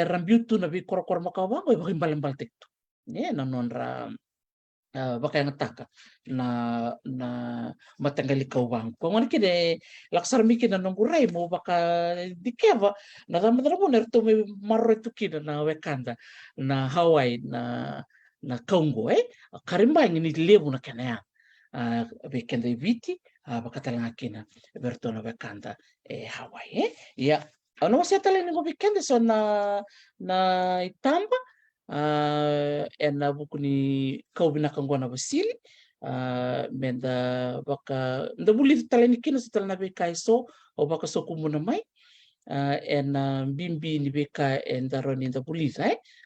rambiutu na bi korkoro makabango bakin balembal tekto nanonra baka yang taka na matanggali kaubango kung ano kide laksar mikin na nungguray mo baka dikeva na tama mo nerto may marro ito kina na wekanda na Hawaii na Congo karimbang ni lebu na kanya wekanda ibiti baka talanga kina berto na wekanda Hawaii ya ano masaya talaga ng wekanda so na itamba na buku ni kau binakanggo na Vasili menda baka ndabuli talani kina sa talana bekay so o baka so kumuna mai bimbi ni beka daron ni ndabuli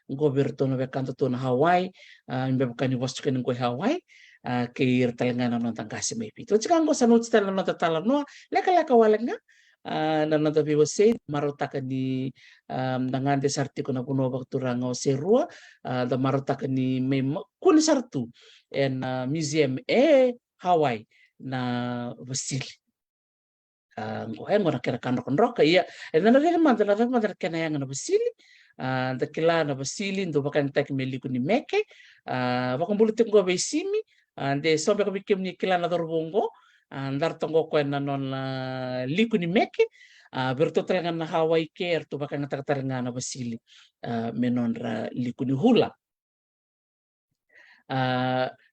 goberto na bekanta to na Hawaii imbe baka ni wastu kan ko Hawaii kay talanga na tangkasi may pito tsaka ngo sa notes talana tatala no leka wala nga nanonta say marotaka ni nangante sarti ko na kuno bakturang o serua da marotaka ni may kun sartu museum Hawaii na Vasili ngohen ngona kera kanro iya na rin man kena yang na Vasili Dakila na Vasili ndo bakantek meliku ni meke bakambulu tengo besimi de sombe ka bikim ni kila na dorbongo ndar tongo ko na non liku ni meke berto telengan na Hawaii care to bakang talengan na Vasili menon ra liku ni hula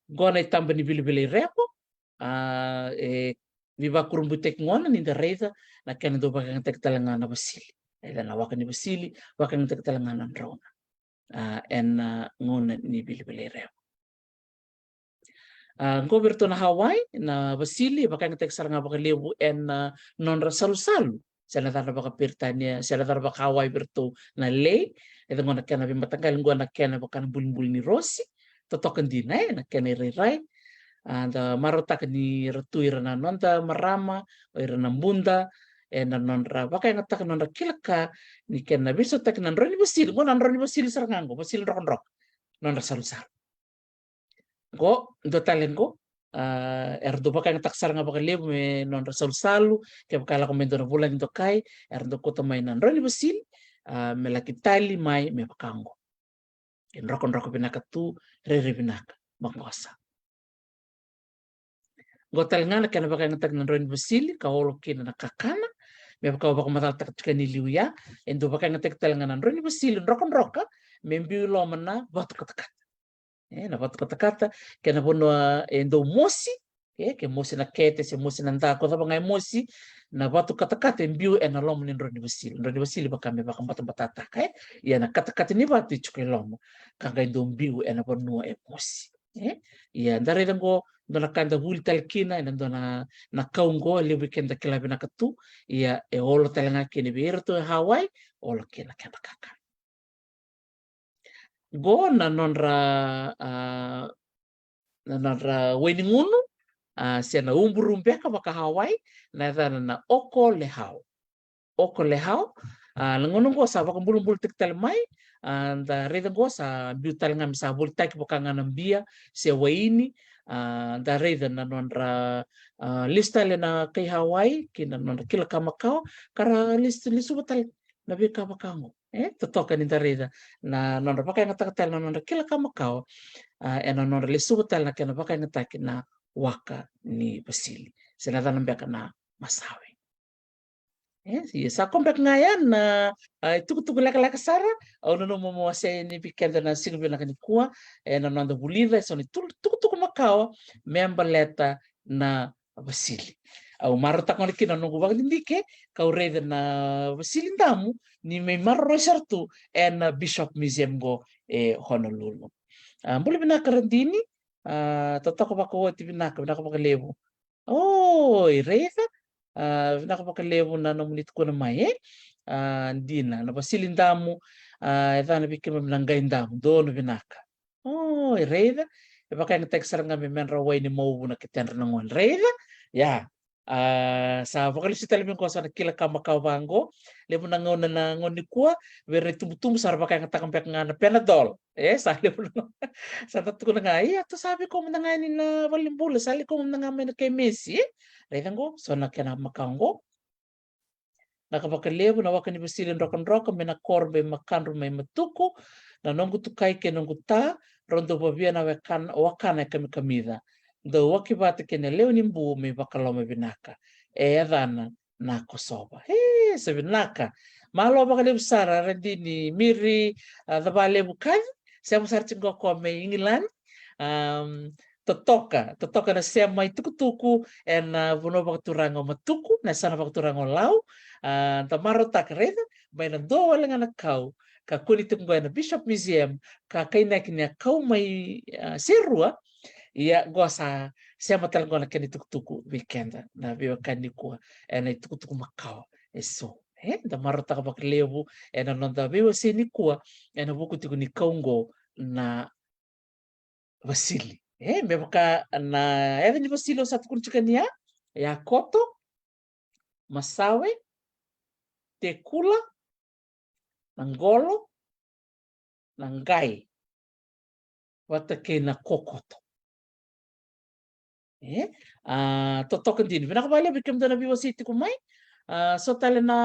gona itamba ni bili repo viva kurumbutek ngona ni reza na kena do bakang talengan na Vasili dan wakan ni Vasili wakan talengan na rona en ngona ni bili repo Ngo berto na Hawaii na Vasili baka ngetek saranga baka lebu en non rasalu-salu sana tara baka pirtania sana tara baka Hawaii berto na lei ito ngo nakena bimatanggal ngo nakena baka bulin-bulin ni Rosi totokan din na nakena rai and marotak ni ratuira na nonda marama o ira na bunda en non ra baka ngatak non ra kilaka ni kena biso tak nan roni Vasili ngo nan roni Vasili sarangango Vasili rok non rasalu-salu go do talengo erdo baka ng taksar nga baka lebu me non rasal-salu kaya bakala komendo na bulan ito kay erdo ko tamay nan roni Vasili melaki tali may me bakango en rokon pinaka tu re pinaka mangwasa go talenga kaya baka ng tag nan roni Vasili kaholo kina nakakana me baka baka mataltak ni liuya endo baka ng tag talenga nan roni Vasili rokon membiu lo mana batu katakat na batu kata-kata kena bono endo mosi ke mosi na kete se mosi na ndako tapa ngai mosi na batu kata-kata embiu na lomo ni Roni Vasili baka me baka batu batata ya na kata-kata ni batu chuke lomo kanga endo embiu na bono mosi ya ndare dango dona kanda huli talkina ina dona na kaungo lebu kenda kilabi na katu ya olo talenga kene berto Hawaii olo kena kena kaka go na nonra weni ngunu siana umburumbeka baka Hawaii na dhana na oko lehau langono go sa baka mbulu tiktal mai da reda go sa biutal ngam sa bul tak baka nganambia se waini da reda na nonra lista le na kai Hawaii kina nonra kila kamakao kara listu batal na bika bakango totoka ni reda na nonra baka ngatatal na nonra kila kamakao ena nonra listu batal na kena baka ngataki na waka ni Vasili senadana mbeka na masawe sa kompek ngayan na tuku laka sara au no mo se ni pikenda na silvio na kanikua na nanda buliva so ni tuku makawa membaleta na Vasili au marota kon kina no gubag dindike kau reda na Vasili ndamu ni me marro sartu en Bishop Museum go Honolulu boleh binaka randini totoko bako binaka lebu reda nakapakalevo na nomunit ko na mai hindi na Vasili ndamu na bikima minangay ndamu doon binaka reda baka yung text nga may menra way ni mo na kitenra nangon reda sa vakalusi talamin ko sa nakila kamakawango levo na ngon na ngon ni kuwa very tumutum sa baka yung takampek nga na Panadol sa levo na sa tatu ko na nga to sabi ko na nga ni na walimbula sali ko na nga may na kay Messi reda ngo so na kena makango nakapakalevo na waka ni Vasili rock may na korbe makanro may matuko na nongo tukay ke nongo ta rondo babia na wakana kami kamida do wakibate kene leo ni mbu me bakaloma binaka adana na kosoba sa binaka malo bakalevo sara rendini miri dabalevo kan sa musarting ko me England totoka na siya may tuku na vuno bakaturango matuku na sana bakaturango lau tamarotak reda may nandoa lang anak kau kakunitung na Bishop Museum kakainak niya kau may serua iya gua sa siya matalang ko na kanitukutuku weekend na biwakan ni kuha na itukutuku makao so da marotak bakalevo na nonda biwa si ni kuha na bukutiku ni kaungo na Vasili memaka na ni Vasili satu kunchuka niya Koto Masawe Tekula Nangolo Nangai watake na Kokoto totokan din binakabala bikim da na biwa city kumay so tala na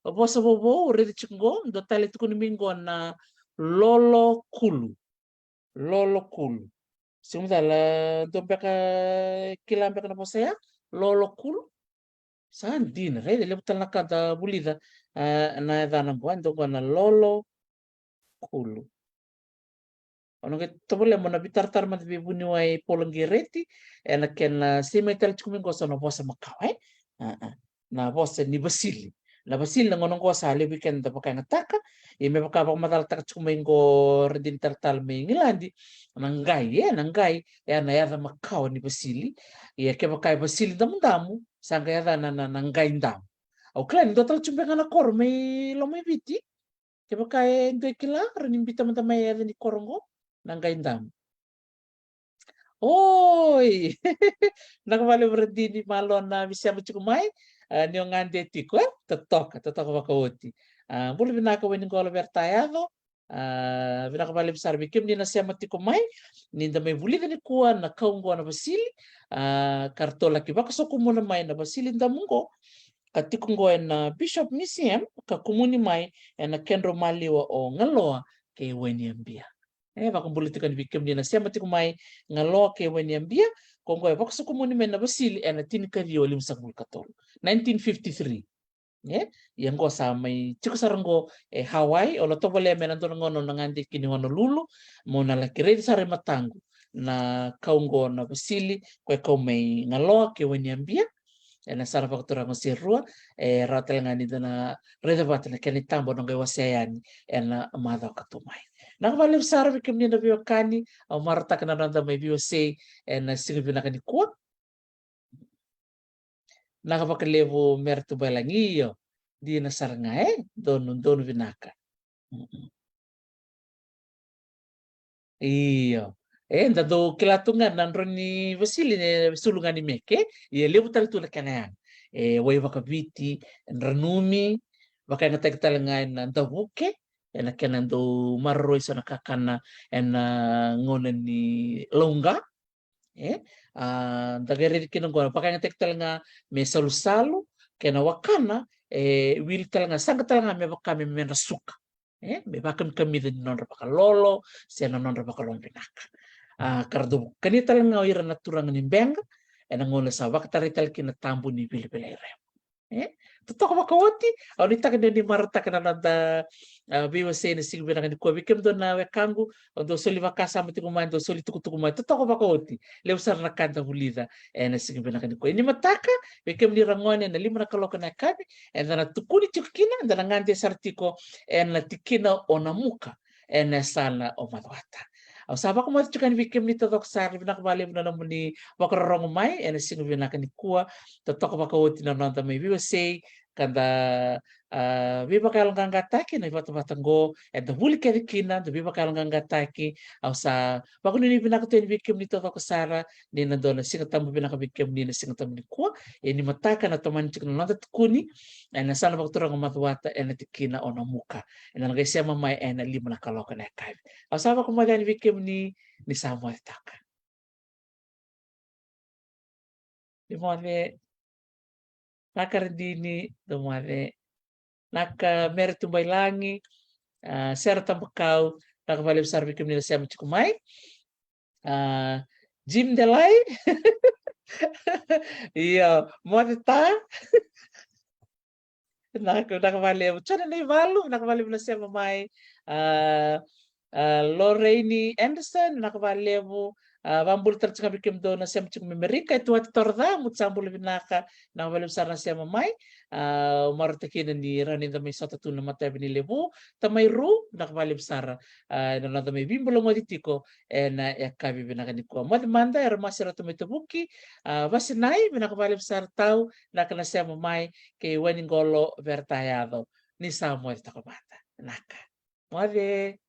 Vosa vovo redi chingo ndo tali tukuni mingo na lolo kulu. Lolo kulu. Simula la dompeka kilambeka na vosa ya lolo kulu. Saan din re le butal na kada bulida na dana buan do na lolo kulu. Ono ke tobole mo na bitar-tar man be buni wai polongireti ena ken simetal chumingo sono vosa makawe. Na vosa ni basili. Na basili na ngonong vosa le weekend da pakai ngataka e me pakai matal taka chumingo redin tartal me ngilandi nangai na yada makawe ni basili e ke pakai basili damu sanga yada na nangai ndam. Au klan do tal chumingo na kor me lo me biti ke pakai ndo kila renin bita mata mai yada ni korongo nangai ndam. Oi, nakavale berdini malon na bisa macumai ni ngande tiko totoka wakawoti. Bulu binaka weni ngolo bertayado binaka vale besar bikim ni nasi matiko mai ni ndame buli ni kuwa na kaungo na basili kartola kibaka so kumuna mai na basili ndamungo katiko ngo na Bishop Museum ka kumuni mai na kendro maliwa o ngaloa ke weni ambia. Vakumbulitikan bikim ni nasi matiko mai ngaloa ke weni ambia kongo e bakso kumuni men na basili ena tinikari olim sakul katol 1953 yang go sa may chiko sarango Hawaii o loto bole men andon ngono ngandi kini Honolulu mo na la kiredi sare matangu na kaungo na basili ko may ngaloa ke weni ambia ena sara faktura masirua ratel ngani dana redebat na kani tambo no wasayani ena madha katumai nakavalir sara bikim ni na biokani au marata kana nanda may biose ena singi binakani kuwa nakapakalevo mertu balangiyo di na saranga dono binaka iyo ndado kilatungan nandroni vasili ne sulungani meke ye lebu talitula kanayan way vakabiti ranumi baka ngatek-talangan ndabuke ena kenando marroi sana kakana ena ngonen ni longga dagari kinanggo baka ngatek-talanga me salu-salu kena wakana wil talanga sanga talanga me baka me menasuka me baka kami din non baka lolo sena non baka lon binaka kardo kanita lang nga ira naturang ni benga ena ngona sa wakatarital kinatambo ni bilbilere totoo makawati au nitaka ni marata kana nanda biwa sene sigbi na ko bikem do na wekangu do soli vakasa mati kumai do soli tukutukumai totoo makawati leo sar na kanta bulida ena sigbi na ko ini mataka bikem ni rangone na lima na kaloka na kabi ena na tukuni tukina na ngande sartiko ena tikina onamuka ena sana o madwata au saba ko mo tukan bikem ni totok sar binakbali na namun ni wakarong mai ena sigbi na kuwa totoo makawati na nanda may biwa say kada biba kalang gataki na ibatang-batanggo at the huli kina the biba kalang gataki au sa bago ni binakato ni bikim nito ko sara ni nando na singatam binakabikim ni na singatam ni ko ni mataka na taman chik na kuni na sana baktura ng matwata na tikina o na muka na nagay siya mamay na lima na kaloka na kay au sa ko madan bikim ni samo taka di mo nakardini dumare naka merito bailangi serta bekau nakavali besar bikim nila siya machikumai Jim Delay iya modita nakavali chana na ivalu nakavali nila siya mamay Lorraine Anderson nakavali Vambul tercakap bikim do na siya machik Amerika itu at torda mutsambul binaka na walim sarna siya mamay marutakin ni ranin da may sota tu na matay binilebu tamay ru nakwalim sara na nada may bimbulo mo ditiko na yakabi binaka ni ko madmanda ermasira to may tabuki vasinay binakawalim sara tao na kana siya mamay kay waningolo vertayado ni Samuel takamata naka Mare